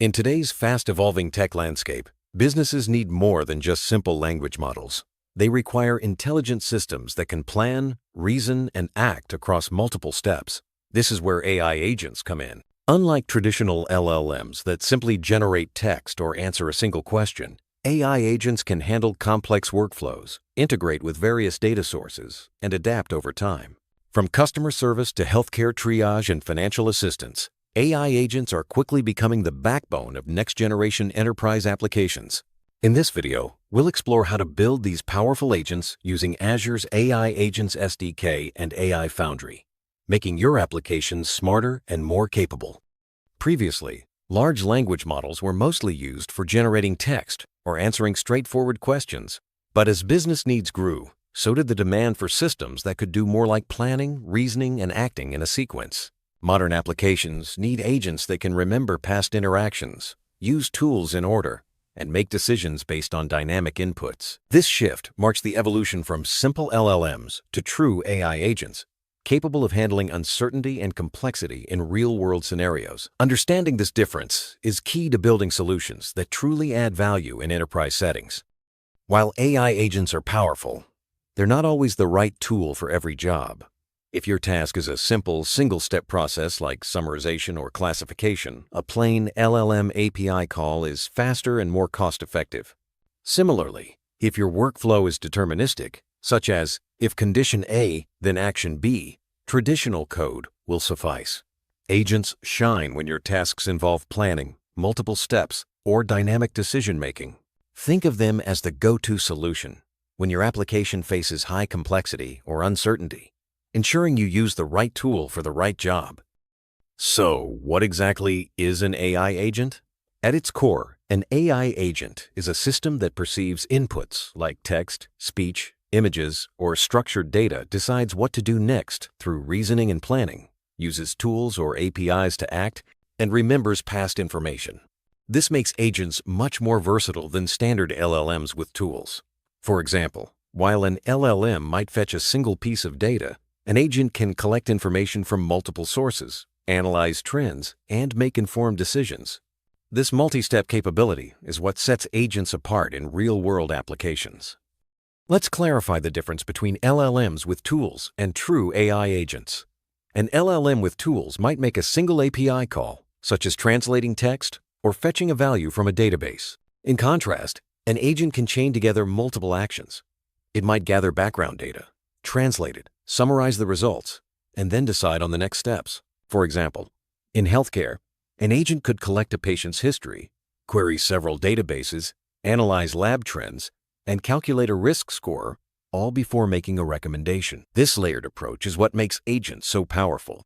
In today's fast-evolving tech landscape, businesses need more than just simple language models. They require intelligent systems that can plan, reason, and act across multiple steps. This is where AI agents come in. Unlike traditional LLMs that simply generate text or answer a single question, AI agents can handle complex workflows, integrate with various data sources, and adapt over time. From customer service to healthcare triage and financial assistance, AI agents are quickly becoming the backbone of next-generation enterprise applications. In this video, we'll explore how to build these powerful agents using Azure's AI Agents SDK and AI Foundry, making your applications smarter and more capable. Previously, large language models were mostly used for generating text or answering straightforward questions. But as business needs grew, so did the demand for systems that could do more like planning, reasoning, and acting in a sequence. Modern applications need agents that can remember past interactions, use tools in order, and make decisions based on dynamic inputs. This shift marks the evolution from simple LLMs to true AI agents, capable of handling uncertainty and complexity in real-world scenarios. Understanding this difference is key to building solutions that truly add value in enterprise settings. While AI agents are powerful, they're not always the right tool for every job. If your task is a simple, single-step process like summarization or classification, a plain LLM API call is faster and more cost-effective. Similarly, if your workflow is deterministic, such as if condition A, then action B, traditional code will suffice. Agents shine when your tasks involve planning, multiple steps, or dynamic decision-making. Think of them as the go-to solution when your application faces high complexity or uncertainty, ensuring you use the right tool for the right job. So, what exactly is an AI agent? At its core, an AI agent is a system that perceives inputs like text, speech, images, or structured data, decides what to do next through reasoning and planning, uses tools or APIs to act, and remembers past information. This makes agents much more versatile than standard LLMs with tools. For example, while an LLM might fetch a single piece of data, an agent can collect information from multiple sources, analyze trends, and make informed decisions. This multi-step capability is what sets agents apart in real-world applications. Let's clarify the difference between LLMs with tools and true AI agents. An LLM with tools might make a single API call, such as translating text or fetching a value from a database. In contrast, an agent can chain together multiple actions. It might gather background data, translate it, summarize the results, and then decide on the next steps. For example, in healthcare, an agent could collect a patient's history, query several databases, analyze lab trends, and calculate a risk score, all before making a recommendation. This layered approach is what makes agents so powerful.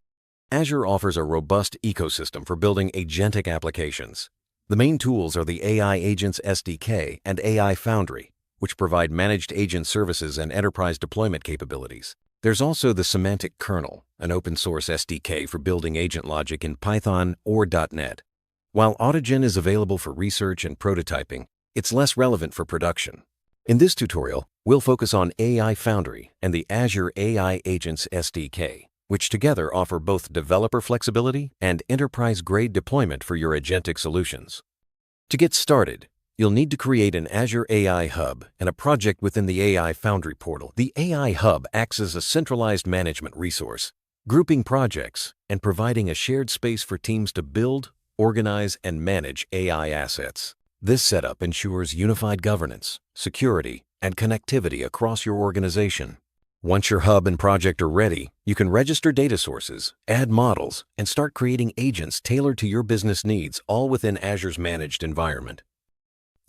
Azure offers a robust ecosystem for building agentic applications. The main tools are the AI Agents SDK and AI Foundry, which provide managed agent services and enterprise deployment capabilities. There's also the Semantic Kernel, an open-source SDK for building agent logic in Python or .NET. While Autogen is available for research and prototyping, it's less relevant for production. In this tutorial, we'll focus on AI Foundry and the Azure AI Agents SDK, which together offer both developer flexibility and enterprise-grade deployment for your agentic solutions. To get started, you'll need to create an Azure AI Hub and a project within the AI Foundry portal. The AI Hub acts as a centralized management resource, grouping projects and providing a shared space for teams to build, organize, and manage AI assets. This setup ensures unified governance, security, and connectivity across your organization. Once your hub and project are ready, you can register data sources, add models, and start creating agents tailored to your business needs, all within Azure's managed environment.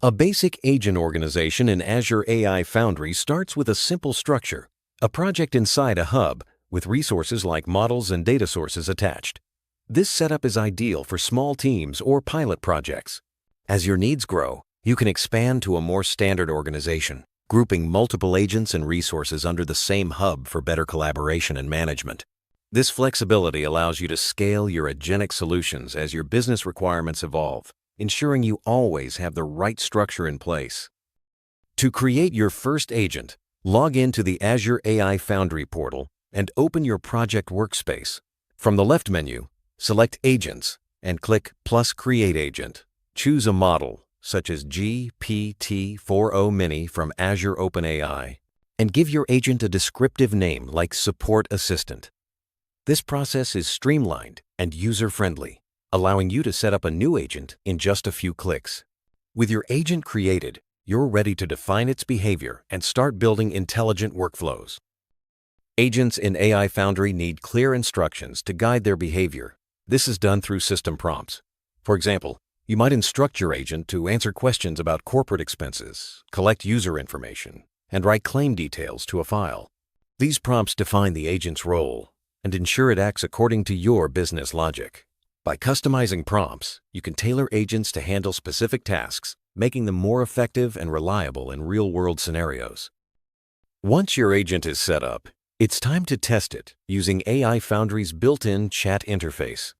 A basic agent organization in Azure AI Foundry starts with a simple structure, a project inside a hub with resources like models and data sources attached. This setup is ideal for small teams or pilot projects. As your needs grow, you can expand to a more standard organization, grouping multiple agents and resources under the same hub for better collaboration and management. This flexibility allows you to scale your agentic solutions as your business requirements evolve, ensuring you always have the right structure in place. To create your first agent, log into the Azure AI Foundry portal and open your project workspace. From the left menu, select Agents and click +Create Agent. Choose a model, such as GPT-4o Mini from Azure OpenAI, and give your agent a descriptive name like Support Assistant. This process is streamlined and user-friendly, allowing you to set up a new agent in just a few clicks. With your agent created, you're ready to define its behavior and start building intelligent workflows. Agents in AI Foundry need clear instructions to guide their behavior. This is done through system prompts. For example, you might instruct your agent to answer questions about corporate expenses, collect user information, and write claim details to a file. These prompts define the agent's role and ensure it acts according to your business logic. By customizing prompts, you can tailor agents to handle specific tasks, making them more effective and reliable in real-world scenarios. Once your agent is set up, it's time to test it using AI Foundry's built-in chat interface.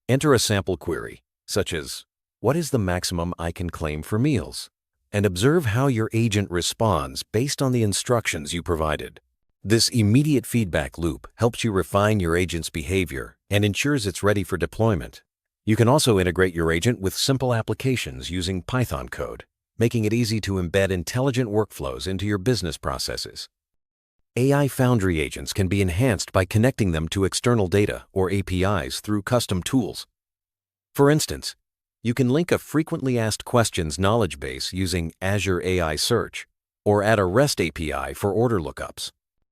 Enter a sample query, such as, "What is the maximum I can claim for meals?" and observe how your agent responds based on the instructions you provided. This immediate feedback loop helps you refine your agent's behavior and ensures it's ready for deployment. You can also integrate your agent with simple applications using Python code, making it easy to embed intelligent workflows into your business processes. AI Foundry agents can be enhanced by connecting them to external data or APIs through custom tools. For instance, you can link a frequently asked questions knowledge base using Azure AI Search, or add a REST API for order lookups.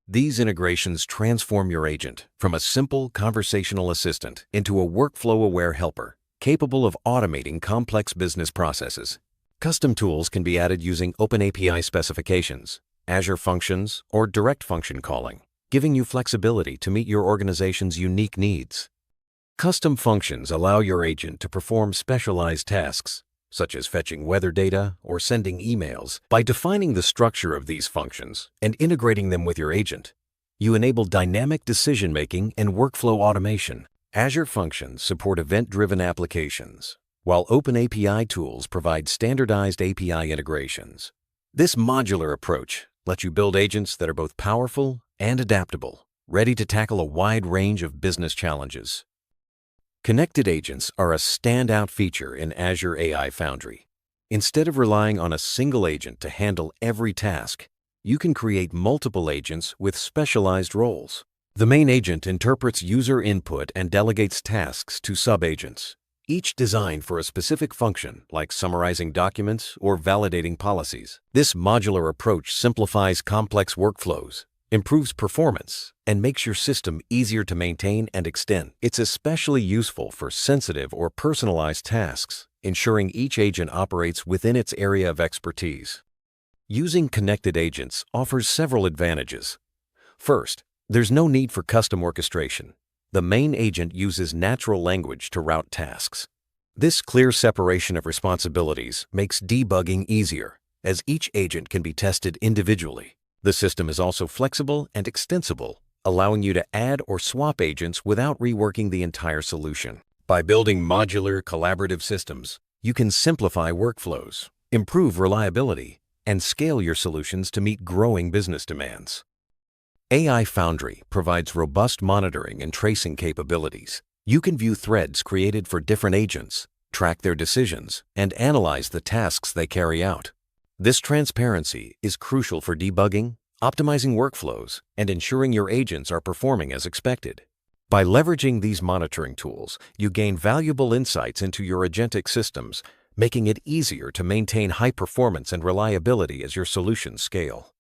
These integrations transform your agent from a simple conversational assistant into a workflow-aware helper, capable of automating complex business processes. Custom tools can be added using OpenAPI specifications, Azure Functions, or direct function calling, giving you flexibility to meet your organization's unique needs. Custom functions allow your agent to perform specialized tasks, such as fetching weather data or sending emails. By defining the structure of these functions and integrating them with your agent, you enable dynamic decision-making and workflow automation. Azure Functions support event-driven applications, while OpenAPI tools provide standardized API integrations. This modular approach lets you build agents that are both powerful and adaptable, ready to tackle a wide range of business challenges. Connected agents are a standout feature in Azure AI Foundry. Instead of relying on a single agent to handle every task, you can create multiple agents with specialized roles. The main agent interprets user input and delegates tasks to sub-agents, each designed for a specific function like summarizing documents or validating policies. This modular approach simplifies complex workflows, improves performance, and makes your system easier to maintain and extend. It's especially useful for sensitive or personalized tasks, ensuring each agent operates within its area of expertise. Using connected agents offers several advantages. First, there's no need for custom orchestration. The main agent uses natural language to route tasks. This clear separation of responsibilities makes debugging easier, as each agent can be tested individually. The system is also flexible and extensible, allowing you to add or swap agents without reworking the entire solution. By building modular, collaborative systems, you can simplify workflows, improve reliability, and scale your solutions to meet growing business demands. AI Foundry provides robust monitoring and tracing capabilities. You can view threads created for different agents, track their decisions, and analyze the tasks they carry out. This transparency is crucial for debugging, optimizing workflows, and ensuring your agents are performing as expected. By leveraging these monitoring tools, you gain valuable insights into your agentic systems, making it easier to maintain high performance and reliability as your solutions scale.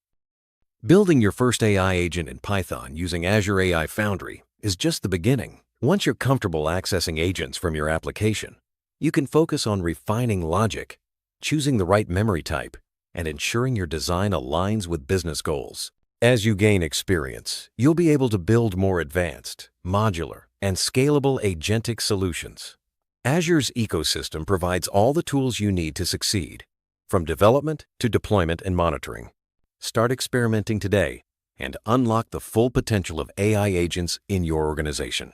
Building your first AI agent in Python using Azure AI Foundry is just the beginning. Once you're comfortable accessing agents from your application, you can focus on refining logic, choosing the right memory type, and ensuring your design aligns with business goals. As you gain experience, you'll be able to build more advanced, modular, and scalable agentic solutions. Azure's ecosystem provides all the tools you need to succeed, from development to deployment and monitoring. Start experimenting today and unlock the full potential of AI agents in your organization.